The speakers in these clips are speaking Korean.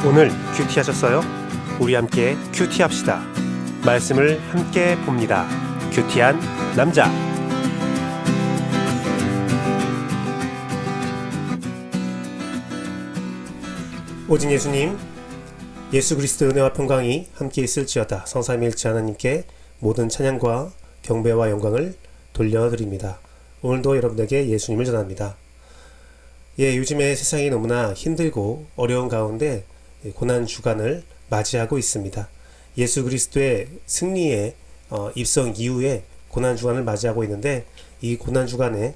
오늘 큐티하셨어요? 우리 함께 큐티합시다. 말씀을 함께 봅니다. 큐티한 남자. 오직 예수님, 예수 그리스도 은혜와 평강이 함께 있을지어다. 성삼위일체 하나님께 모든 찬양과 경배와 영광을 돌려드립니다. 오늘도 여러분에게 예수님을 전합니다. 요즘에 세상이 너무나 힘들고 어려운 가운데 고난 주간을 맞이하고 있습니다. 예수 그리스도의 승리의 입성 이후에 고난 주간을 맞이하고 있는데, 이 고난 주간에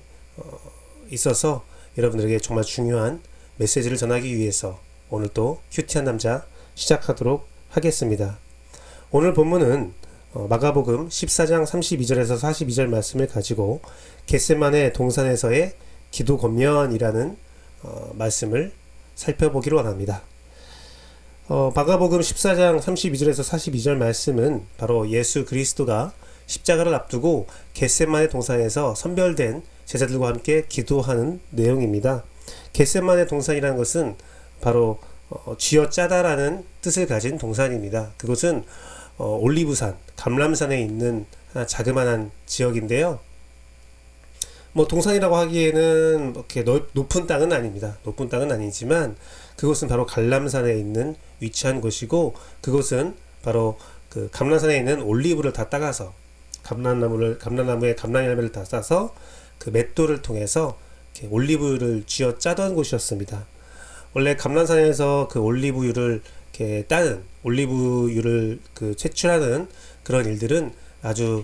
있어서 여러분들에게 정말 중요한 메시지를 전하기 위해서 오늘 또 큐티한 남자 시작하도록 하겠습니다. 오늘 본문은 마가복음 14장 32절에서 42절 말씀을 가지고 겟세마네 동산에서의 기도 권면이라는 말씀을 살펴보기로 원합니다. 마가복음 14장 32절에서 42절 말씀은 바로 예수 그리스도가 십자가를 앞두고 겟세마네 동산에서 선별된 제자들과 함께 기도하는 내용입니다. 겟세마네 동산이라는 것은 바로 쥐어짜다라는 뜻을 가진 동산입니다. 그곳은 올리브산, 감람산에 있는 하나 자그마한 지역인데요. 동산이라고 하기에는 이렇게 높은 땅은 아닙니다. 높은 땅은 아니지만 그곳은 바로 감람산에 있는 위치한 곳이고, 그곳은 바로 그 감람산에 있는 올리브를 다 따가서 감람나무에 감람 열매를 다 따서 그 맷돌을 통해서 이렇게 올리브유를 쥐어 짜던 곳이었습니다. 원래 감람산에서 그 올리브유를 이렇게 따는, 올리브유를 그 채취하는 그런 일들은 아주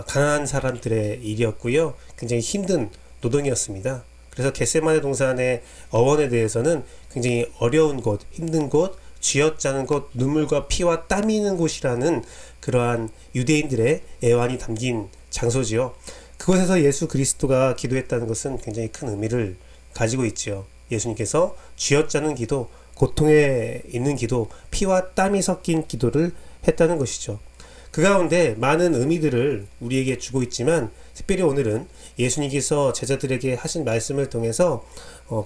가난한 사람들의 일이었고요. 굉장히 힘든 노동이었습니다. 그래서 겟세마네 동산의 어원에 대해서는 굉장히 어려운 곳, 힘든 곳, 쥐어짜는 곳, 눈물과 피와 땀이 있는 곳이라는 그러한 유대인들의 애환이 담긴 장소지요. 그곳에서 예수 그리스도가 기도했다는 것은 굉장히 큰 의미를 가지고 있지요. 예수님께서 쥐어짜는 기도, 고통에 있는 기도, 피와 땀이 섞인 기도를 했다는 것이죠. 그 가운데 많은 의미들을 우리에게 주고 있지만, 특별히 오늘은 예수님께서 제자들에게 하신 말씀을 통해서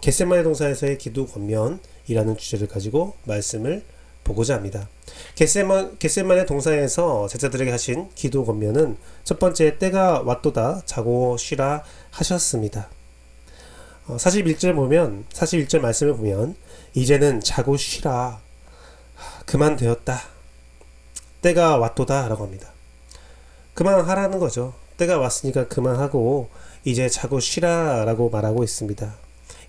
겟세마네 동산에서의 기도 권면이라는 주제를 가지고 말씀을 보고자 합니다. 겟세마네 동산에서 제자들에게 하신 기도 권면은 첫 번째, 때가 왔도다 자고 쉬라 하셨습니다. 41절 말씀을 보면 이제는 자고 쉬라, 그만 되었다, 때가 왔도다 라고 합니다. 그만하라는 거죠. 때가 왔으니까 그만하고 이제 자고 쉬라 라고 말하고 있습니다.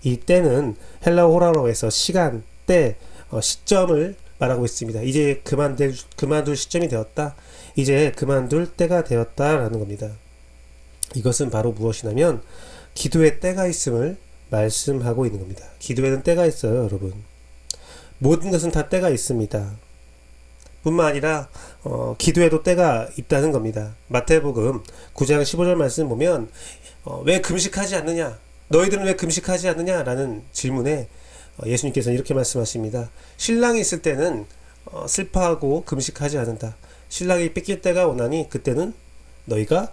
이 때는 헬라어라고 해서 시간, 때, 시점을 말하고 있습니다. 이제 그만둘 시점이 되었다, 이제 그만둘 때가 되었다 라는 겁니다. 이것은 바로 무엇이냐면 기도의 때가 있음을 말씀하고 있는 겁니다. 기도에는 때가 있어요, 여러분. 모든 것은 다 때가 있습니다. 뿐만 아니라 기도에도 때가 있다는 겁니다. 마태복음 9장 15절 말씀 보면 왜 금식하지 않느냐, 너희들은 왜 금식하지 않느냐 라는 질문에 예수님께서는 이렇게 말씀하십니다. 신랑이 있을 때는 슬퍼하고 금식하지 않는다. 신랑이 뺏길 때가 오나니 그때는 너희가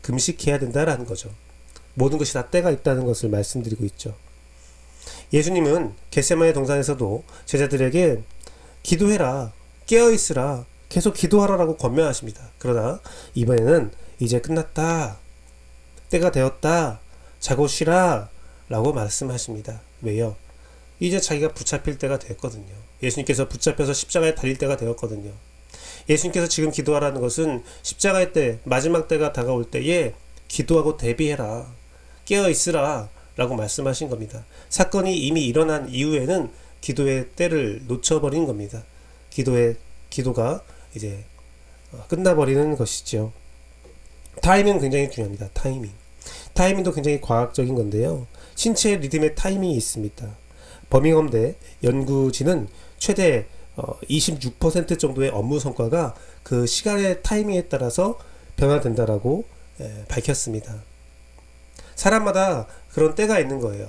금식해야 된다라는 거죠. 모든 것이 다 때가 있다는 것을 말씀드리고 있죠. 예수님은 겟세마네 동산에서도 제자들에게 기도해라, 깨어있으라, 계속 기도하라라고 권면하십니다. 그러나 이번에는 이제 끝났다, 때가 되었다, 자고 쉬라 라고 말씀하십니다. 왜요? 이제 자기가 붙잡힐 때가 되었거든요. 예수님께서 붙잡혀서 십자가에 달릴 때가 되었거든요. 예수님께서 지금 기도하라는 것은 십자가의 때, 마지막 때가 다가올 때에 기도하고 대비해라, 깨어있으라 라고 말씀하신 겁니다. 사건이 이미 일어난 이후에는 기도의 때를 놓쳐버린 겁니다. 기도가 이제 끝나버리는 것이죠. 타이밍은 굉장히 중요합니다. 타이밍도 굉장히 과학적인 건데요. 신체의 리듬에 타이밍이 있습니다. 버밍엄대 연구진은 최대 26% 정도의 업무 성과가 그 시간의 타이밍에 따라서 변화된다라고 밝혔습니다. 사람마다 그런 때가 있는 거예요.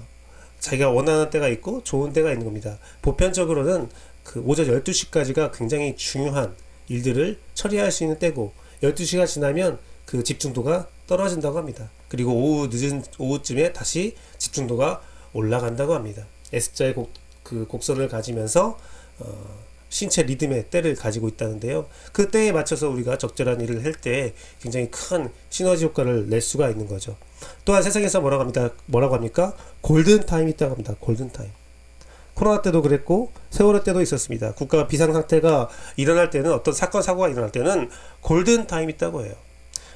자기가 원하는 때가 있고 좋은 때가 있는 겁니다. 보편적으로는 그 오전 12시까지가 굉장히 중요한 일들을 처리할 수 있는 때고, 12시가 지나면 그 집중도가 떨어진다고 합니다. 그리고 늦은 오후쯤에 다시 집중도가 올라간다고 합니다. S자의 곡선을 가지면서 신체 리듬의 때를 가지고 있다는데요. 그 때에 맞춰서 우리가 적절한 일을 할 때 굉장히 큰 시너지 효과를 낼 수가 있는 거죠. 또한 세상에서 뭐라고 합니까? 골든 타임이 있다고 합니다. 골든 타임. 코로나 때도 그랬고 세월호 때도 있었습니다. 국가 비상상태가 일어날 때는, 어떤 사건 사고가 일어날 때는 골든 타임이 있다고 해요.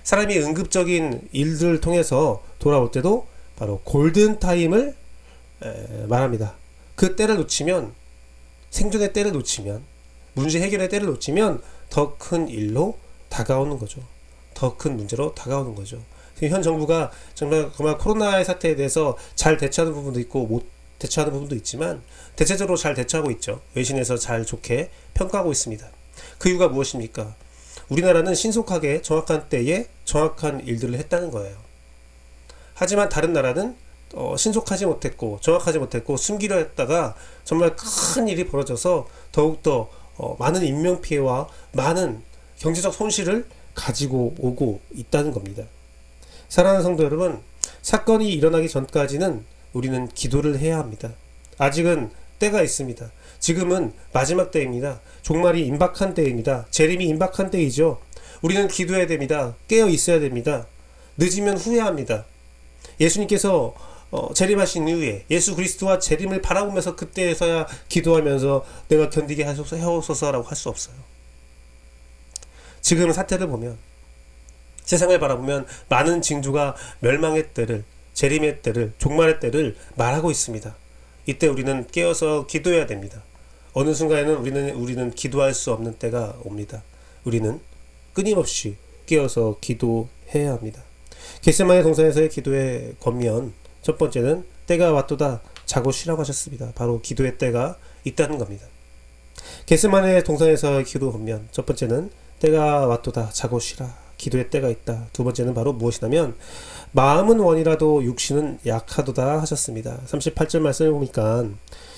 사람이 응급적인 일들을 통해서 돌아올 때도 바로 골든 타임을 말합니다. 그 때를 놓치면, 생존의 때를 놓치면, 문제 해결의 때를 놓치면 더 큰 일로 다가오는 거죠. 더 큰 문제로 다가오는 거죠. 현 정부가 정말 코로나의 사태에 대해서 잘 대처하는 부분도 있고 못 대처하는 부분도 있지만 대체적으로 잘 대처하고 있죠. 외신에서 잘 좋게 평가하고 있습니다. 그 이유가 무엇입니까? 우리나라는 신속하게 정확한 때에 정확한 일들을 했다는 거예요. 하지만 다른 나라는 신속하지 못했고 정확하지 못했고 숨기려 했다가 정말 큰 일이 벌어져서 더욱더 많은 인명피해와 많은 경제적 손실을 가지고 오고 있다는 겁니다. 사랑하는 성도 여러분, 사건이 일어나기 전까지는 우리는 기도를 해야 합니다. 아직은 때가 있습니다. 지금은 마지막 때입니다. 종말이 임박한 때입니다. 재림이 임박한 때이죠. 우리는 기도해야 됩니다. 깨어 있어야 됩니다. 늦으면 후회합니다. 예수님께서 재림하신 이후에 예수 그리스도와 재림을 바라보면서 그때에서야 기도하면서 내가 견디게 하소서라고 할 수 없어요. 지금 사태를 보면, 세상을 바라보면 많은 징조가 멸망의 때를, 재림의 때를, 종말의 때를 말하고 있습니다. 이때 우리는 깨어서 기도해야 됩니다. 어느 순간에는 우리는 기도할 수 없는 때가 옵니다. 우리는 끊임없이 깨어서 기도해야 합니다. 겟세마네 동산에서의 기도의 권면, 첫 번째는 때가 왔도다 자고 쉬라고 하셨습니다. 바로 기도의 때가 있다는 겁니다. 겟세마네 동산에서의 기도 권면, 첫 번째는 때가 왔도다 자고 쉬라, 기도의 때가 있다. 두 번째는 바로 무엇이냐면 마음은 원이라도 육신은 약하도다 하셨습니다. 38절 말씀을 보니까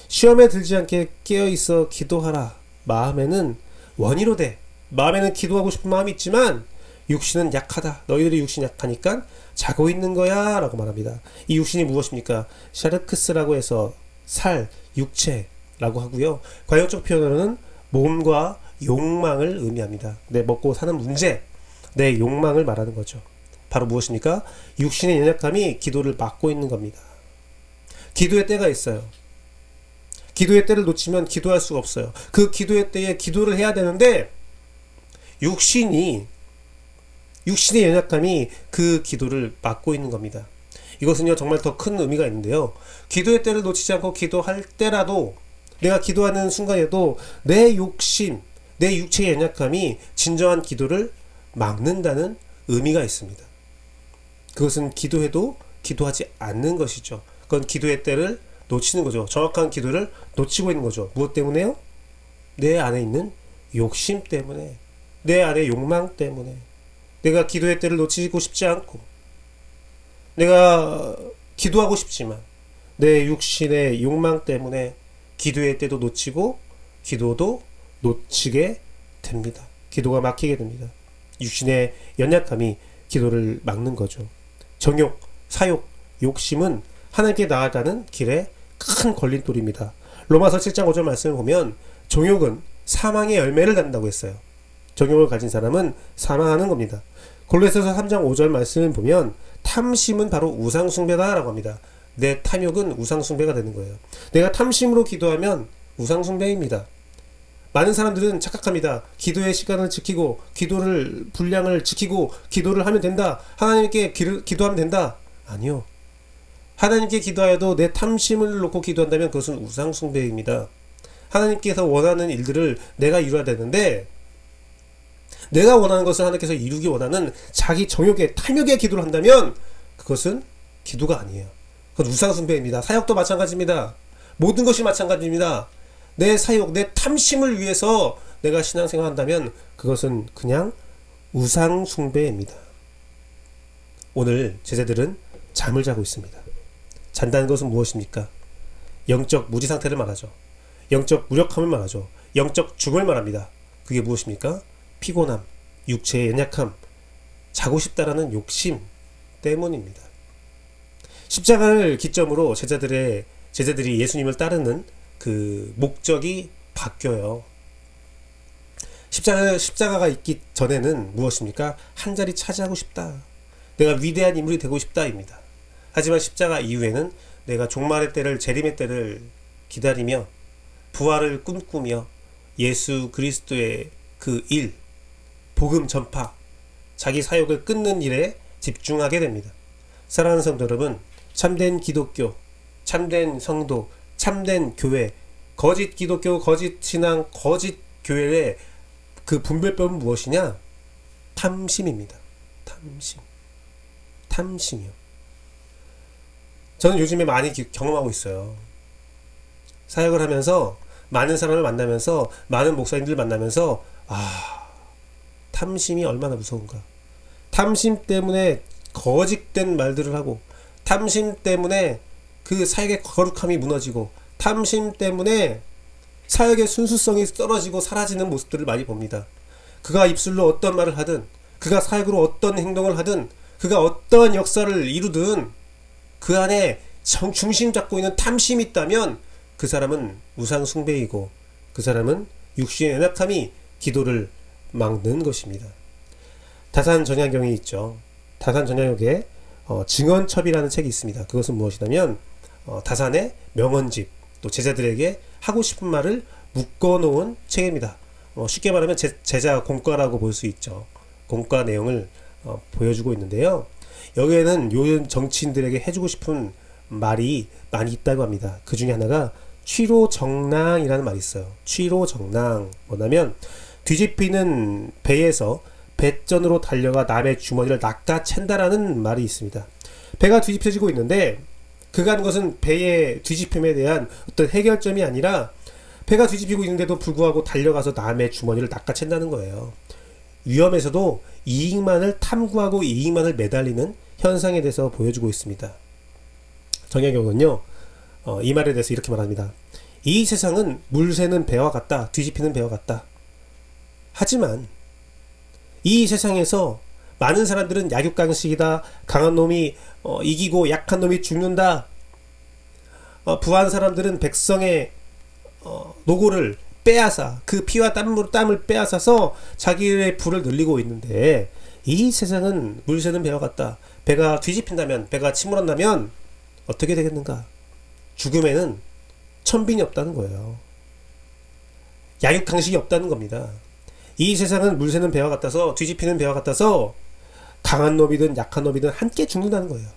시험에 들지 않게 깨어있어 기도하라. 마음에는 원이로되, 마음에는 기도하고 싶은 마음이 있지만 육신은 약하다. 너희들이 육신이 약하니까 자고 있는 거야 라고 말합니다. 이 육신이 무엇입니까? 샤르크스라고 해서 살, 육체라고 하고요. 관용적 표현으로는 몸과 욕망을 의미합니다. 내 먹고 사는 문제, 내 욕망을 말하는 거죠. 바로 무엇입니까? 육신의 연약함이 기도를 막고 있는 겁니다. 기도의 때가 있어요. 기도의 때를 놓치면 기도할 수가 없어요. 그 기도의 때에 기도를 해야 되는데 육신의 연약함이 그 기도를 막고 있는 겁니다. 이것은요 정말 더 큰 의미가 있는데요. 기도의 때를 놓치지 않고 기도할 때라도, 내가 기도하는 순간에도 내 욕심, 내 육체의 연약함이 진정한 기도를 막는다는 의미가 있습니다. 그것은 기도해도 기도하지 않는 것이죠. 그건 기도의 때를 놓치는 거죠. 정확한 기도를 놓치고 있는 거죠. 무엇 때문에요? 내 안에 있는 욕심 때문에, 내 안에 욕망 때문에. 내가 기도의 때를 놓치고 싶지 않고, 내가 기도하고 싶지만 내 육신의 욕망 때문에 기도의 때도 놓치고 기도도 놓치게 됩니다. 기도가 막히게 됩니다. 육신의 연약함이 기도를 막는 거죠. 정욕, 사욕, 욕심은 하나님께 나아가는 길에 큰 걸림돌입니다. 로마서 7장 5절 말씀을 보면 정욕은 사망의 열매를 낳는다고 했어요. 정욕을 가진 사람은 사망하는 겁니다. 골로새서 3장 5절 말씀을 보면 탐심은 바로 우상숭배다라고 합니다. 내 탐욕은 우상숭배가 되는 거예요. 내가 탐심으로 기도하면 우상숭배입니다. 많은 사람들은 착각합니다. 기도의 시간을 지키고 기도를 분량을 지키고 기도를 하면 된다. 하나님께 기도하면 된다. 아니요. 하나님께 기도하여도 내 탐심을 놓고 기도한다면 그것은 우상숭배입니다. 하나님께서 원하는 일들을 내가 이루어야 되는데, 내가 원하는 것을 하나님께서 이루기 원하는 자기 정욕의 탐욕의 기도를 한다면 그것은 기도가 아니에요. 그건 우상숭배입니다. 사역도 마찬가지입니다. 모든 것이 마찬가지입니다. 내 사욕, 내 탐심을 위해서 내가 신앙생활 한다면 그것은 그냥 우상숭배입니다. 오늘 제자들은 잠을 자고 있습니다. 잔다는 것은 무엇입니까? 영적 무지 상태를 말하죠. 영적 무력함을 말하죠. 영적 죽음을 말합니다. 그게 무엇입니까? 피곤함, 육체의 연약함, 자고 싶다라는 욕심 때문입니다. 십자가를 기점으로 제자들이 예수님을 따르는 그 목적이 바뀌어요. 십자가가 있기 전에는 무엇입니까? 한 자리 차지하고 싶다. 내가 위대한 인물이 되고 싶다입니다. 하지만 십자가 이후에는 내가 종말의 때를, 재림의 때를 기다리며 부활을 꿈꾸며 예수 그리스도의 그 일, 복음 전파, 자기 사역을 끊는 일에 집중하게 됩니다. 사랑하는 성도 여러분, 참된 기독교, 참된 성도, 참된 교회, 거짓 기독교, 거짓 신앙, 거짓 교회의 그 분별법은 무엇이냐? 탐심입니다. 탐심이요. 저는 요즘에 많이 경험하고 있어요. 사역을 하면서 많은 사람을 만나면서 많은 목사님들 만나면서 탐심이 얼마나 무서운가. 탐심 때문에 거짓된 말들을 하고, 탐심 때문에 그 사역의 거룩함이 무너지고, 탐심 때문에 사역의 순수성이 떨어지고 사라지는 모습들을 많이 봅니다. 그가 입술로 어떤 말을 하든, 그가 사역으로 어떤 행동을 하든, 그가 어떠한 역사를 이루든 그 안에 중심 잡고 있는 탐심이 있다면 그 사람은 우상 숭배이고, 그 사람은 육신의 연약함이 기도를 막는 것입니다. 다산 전야경이 있죠. 다산 전야경에 증언첩이라는 책이 있습니다. 그것은 무엇이냐면 다산의 명언집, 또 제자들에게 하고 싶은 말을 묶어놓은 책입니다. 쉽게 말하면 제자 공과라고 볼 수 있죠. 공과 내용을 보여주고 있는데요. 여기에는 요즘 정치인들에게 해주고 싶은 말이 많이 있다고 합니다. 그 중에 하나가 취로정랑이라는 말이 있어요. 취로정랑, 뭐냐면 뒤집히는 배에서 배전으로 달려가 남의 주머니를 낚아챈다라는 말이 있습니다. 배가 뒤집혀지고 있는데 그가 하는 것은 배의 뒤집힘에 대한 어떤 해결점이 아니라 배가 뒤집히고 있는데도 불구하고 달려가서 남의 주머니를 낚아챈다는 거예요. 위험에서도 이익만을 탐구하고 이익만을 매달리는 현상에 대해서 보여주고 있습니다. 정약용은요, 이 말에 대해서 이렇게 말합니다. 이 세상은 물 새는 배와 같다. 뒤집히는 배와 같다. 하지만 이 세상에서 많은 사람들은 약육강식이다. 강한 놈이 이기고 약한 놈이 죽는다. 부한 사람들은 백성의 노고를 빼앗아, 그 피와 땀을 빼앗아서 자기의 부를 늘리고 있는데, 이 세상은 물 새는 배와 같다. 배가 뒤집힌다면, 배가 침몰한다면 어떻게 되겠는가? 죽음에는 천빈이 없다는 거예요. 약육강식이 없다는 겁니다. 이 세상은 물 새는 배와 같아서, 뒤집히는 배와 같아서 강한 놈이든 약한 놈이든 함께 죽는다는 거예요.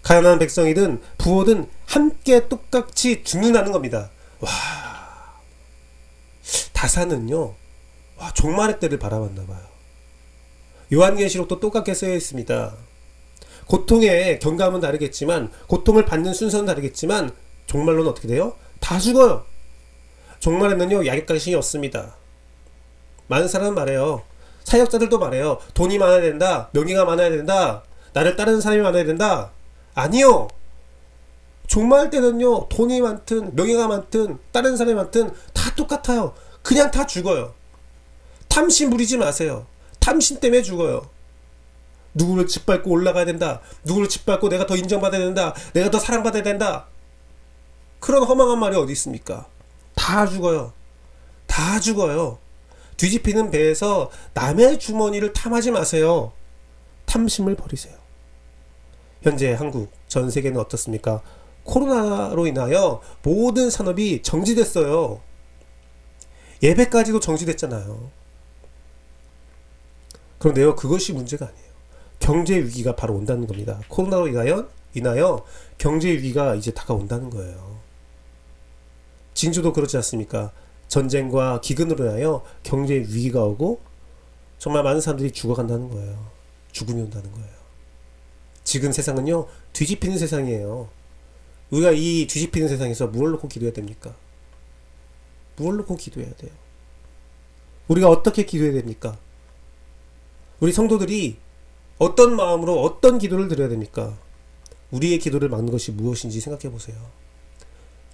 가난한 백성이든 부호든 함께 똑같이 죽는다는 겁니다. 와, 다산은요, 종말의 때를 바라봤나 봐요. 요한계시록도 똑같게 쓰여 있습니다. 고통의 경감은 다르겠지만, 고통을 받는 순서는 다르겠지만, 종말로는 어떻게 돼요? 다 죽어요. 종말에는요, 약육강식이 없습니다. 많은 사람은 말해요. 사역자들도 말해요. 돈이 많아야 된다. 명예가 많아야 된다. 나를 따르는 사람이 많아야 된다. 아니요. 종말 때는요, 돈이 많든 명예가 많든 다른 사람이 많든 다 똑같아요. 그냥 다 죽어요. 탐심 부리지 마세요. 탐심 때문에 죽어요. 누구를 짓밟고 올라가야 된다. 누구를 짓밟고 내가 더 인정받아야 된다. 내가 더 사랑받아야 된다. 그런 허망한 말이 어디 있습니까? 다 죽어요. 다 죽어요. 뒤집히는 배에서 남의 주머니를 탐하지 마세요. 탐심을 버리세요. 현재 한국, 전 세계는 어떻습니까? 코로나로 인하여 모든 산업이 정지됐어요. 예배까지도 정지됐잖아요. 그런데요, 그것이 문제가 아니에요. 경제 위기가 바로 온다는 겁니다. 코로나로 인하여 경제 위기가 이제 다가온다는 거예요. 진주도 그렇지 않습니까? 전쟁과 기근으로 인하여 경제 위기가 오고 정말 많은 사람들이 죽어간다는 거예요. 죽음이 온다는 거예요. 지금 세상은요, 뒤집히는 세상이에요. 우리가 이 뒤집히는 세상에서 무엇을 놓고 기도해야 됩니까? 무엇을 놓고 기도해야 돼요? 우리가 어떻게 기도해야 됩니까? 우리 성도들이 어떤 마음으로 어떤 기도를 드려야 됩니까? 우리의 기도를 막는 것이 무엇인지 생각해 보세요.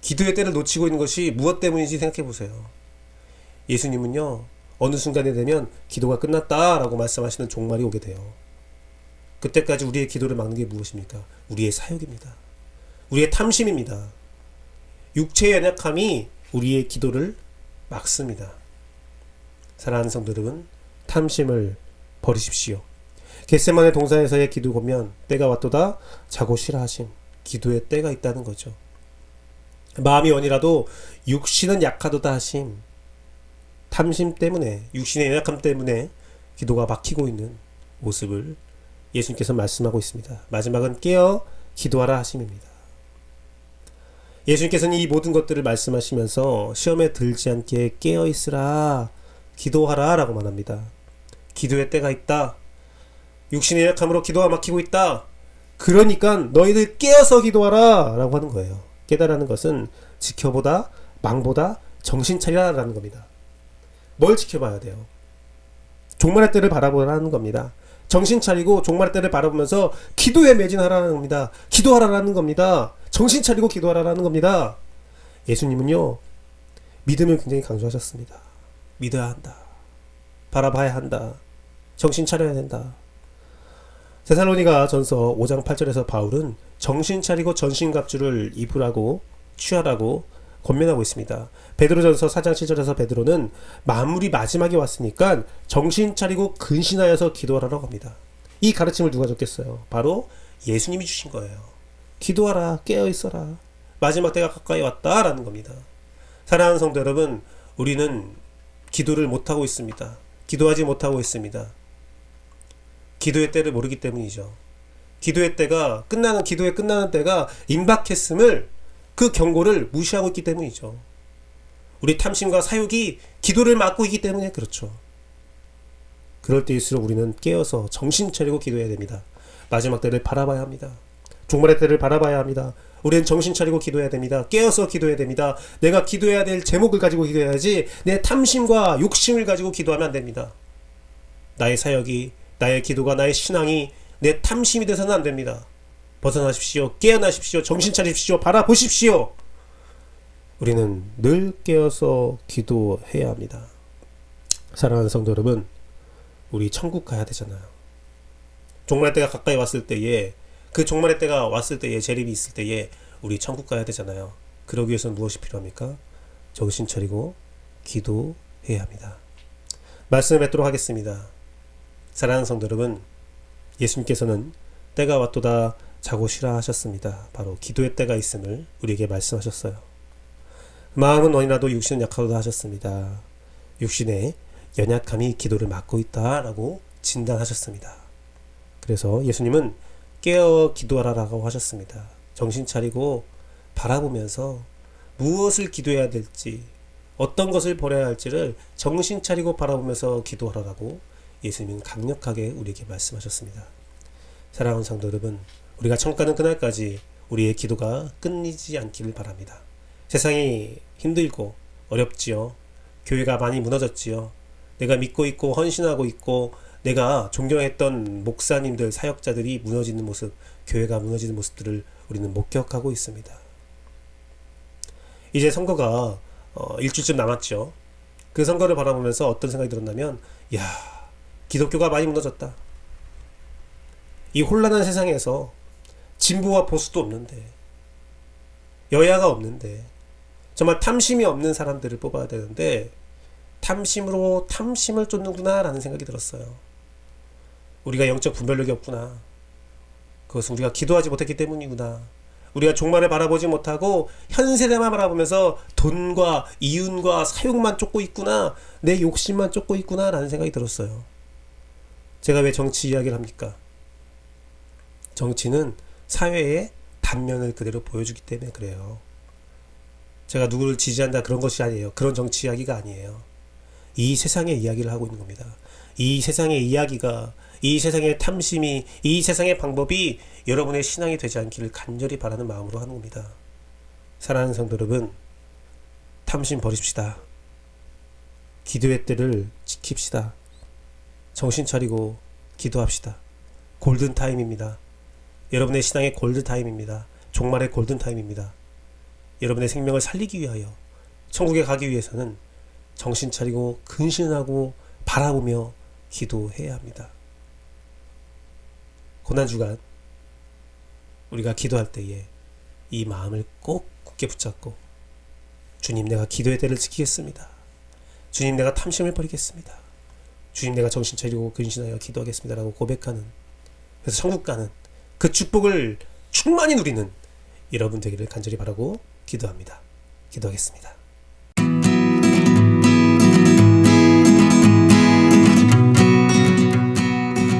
기도의 때를 놓치고 있는 것이 무엇 때문인지 생각해 보세요. 예수님은요, 어느 순간에 되면 기도가 끝났다라고 말씀하시는 종말이 오게 돼요. 그때까지 우리의 기도를 막는 게 무엇입니까? 우리의 사역입니다. 우리의 탐심입니다. 육체의 연약함이 우리의 기도를 막습니다. 사랑하는 성도 여러분, 탐심을 버리십시오. 겟세마네 동산에서의 기도 보면 때가 왔도다 자고 쉬라 하심. 기도의 때가 있다는 거죠. 마음이 원이라도 육신은 약하도다 하심. 탐심 때문에, 육신의 연약함 때문에 기도가 막히고 있는 모습을 예수님께서 말씀하고 있습니다. 마지막은 깨어 기도하라 하심입니다. 예수님께서는 이 모든 것들을 말씀하시면서 시험에 들지 않게 깨어 있으라, 기도하라 라고 말합니다. 기도의 때가 있다. 육신의 약함으로 기도가 막히고 있다. 그러니까 너희들 깨어서 기도하라 라고 하는 거예요. 깨달라는 것은 지켜보다, 망보다, 정신 차리라 라는 겁니다. 뭘 지켜봐야 돼요? 종말의 때를 바라보라는 겁니다. 정신 차리고 종말의 때를 바라보면서 기도에 매진하라는 겁니다. 기도하라는 겁니다. 정신 차리고 기도하라는 겁니다. 예수님은요, 믿음을 굉장히 강조하셨습니다. 믿어야 한다. 바라봐야 한다. 정신 차려야 된다. 데살로니가 전서 5장 8절에서 바울은 정신 차리고 전신갑주를 입으라고 취하라고 권면하고 있습니다. 베드로전서 4장 7절에서 베드로는 만물이 마지막에 왔으니까 정신 차리고 근신하여서 기도하라고 합니다. 이 가르침을 누가 줬겠어요? 바로 예수님이 주신 거예요. 기도하라, 깨어 있어라. 마지막 때가 가까이 왔다라는 겁니다. 사랑하는 성도 여러분, 우리는 기도를 못하고 있습니다. 기도하지 못하고 있습니다. 기도의 때를 모르기 때문이죠. 기도의 때가 기도의 끝나는 때가 임박했음을, 그 경고를 무시하고 있기 때문이죠. 우리 탐심과 사욕이 기도를 막고 있기 때문에 그렇죠. 그럴 때일수록 우리는 깨어서 정신 차리고 기도해야 됩니다. 마지막 때를 바라봐야 합니다. 종말의 때를 바라봐야 합니다. 우리는 정신 차리고 기도해야 됩니다. 깨어서 기도해야 됩니다. 내가 기도해야 될 제목을 가지고 기도해야지 내 탐심과 욕심을 가지고 기도하면 안 됩니다. 나의 사역이, 나의 기도가, 나의 신앙이 내 탐심이 돼서는 안 됩니다. 벗어나십시오. 깨어나십시오. 정신 차리십시오. 바라보십시오. 우리는 늘 깨어서 기도해야 합니다. 사랑하는 성도 여러분, 우리 천국 가야 되잖아요. 종말의 때가 가까이 왔을 때에, 그 종말의 때가 왔을 때에, 재림이 있을 때에 우리 천국 가야 되잖아요. 그러기 위해서는 무엇이 필요합니까? 정신 차리고 기도해야 합니다. 말씀을 맺도록 하겠습니다. 사랑하는 성도 여러분, 예수님께서는 때가 왔도다 자고 쉬라 하셨습니다. 바로 기도의 때가 있음을 우리에게 말씀하셨어요. 마음은 원이라도 육신은 약하도다 하셨습니다. 육신의 연약함이 기도를 막고 있다라고 진단하셨습니다. 그래서 예수님은 깨어 기도하라라고 하셨습니다. 정신 차리고 바라보면서 무엇을 기도해야 될지, 어떤 것을 버려야 할지를 정신 차리고 바라보면서 기도하라라고 예수님은 강력하게 우리에게 말씀하셨습니다. 사랑하는 성도 여러분, 우리가 천국 가는 그날까지 우리의 기도가 끊이지 않기를 바랍니다. 세상이 힘들고 어렵지요. 교회가 많이 무너졌지요. 내가 믿고 있고 헌신하고 있고 내가 존경했던 목사님들, 사역자들이 무너지는 모습, 교회가 무너지는 모습들을 우리는 목격하고 있습니다. 이제 선거가 일주일쯤 남았죠. 그 선거를 바라보면서 어떤 생각이 들었냐면, 기독교가 많이 무너졌다. 이 혼란한 세상에서 진보와 보수도 없는데, 여야가 없는데, 정말 탐심이 없는 사람들을 뽑아야 되는데 탐심으로 탐심을 쫓는구나 라는 생각이 들었어요. 우리가 영적 분별력이 없구나. 그것은 우리가 기도하지 못했기 때문이구나. 우리가 종말을 바라보지 못하고 현세대만 바라보면서 돈과 이윤과 사욕만 쫓고 있구나. 내 욕심만 쫓고 있구나 라는 생각이 들었어요. 제가 왜 정치 이야기를 합니까? 정치는 사회의 단면을 그대로 보여주기 때문에 그래요. 제가 누구를 지지한다 그런 것이 아니에요. 그런 정치 이야기가 아니에요. 이 세상의 이야기를 하고 있는 겁니다. 이 세상의 이야기가, 이 세상의 탐심이, 이 세상의 방법이 여러분의 신앙이 되지 않기를 간절히 바라는 마음으로 하는 겁니다. 사랑하는 성도 여러분, 탐심 버립시다. 기도의 때를 지킵시다. 정신 차리고 기도합시다. 골든타임입니다. 여러분의 신앙의 골든타임입니다. 종말의 골든타임입니다. 여러분의 생명을 살리기 위하여, 천국에 가기 위해서는 정신 차리고 근신하고 바라보며 기도해야 합니다. 고난주간 우리가 기도할 때에 이 마음을 꼭 굳게 붙잡고 주님, 내가 기도의 때를 지키겠습니다. 주님, 내가 탐심을 버리겠습니다. 주님, 내가 정신 차리고 근신하여 기도하겠습니다 라고 고백하는, 그래서 천국 가는 그 축복을 충만히 누리는 여러분 되기를 간절히 바라고 기도합니다. 기도하겠습니다.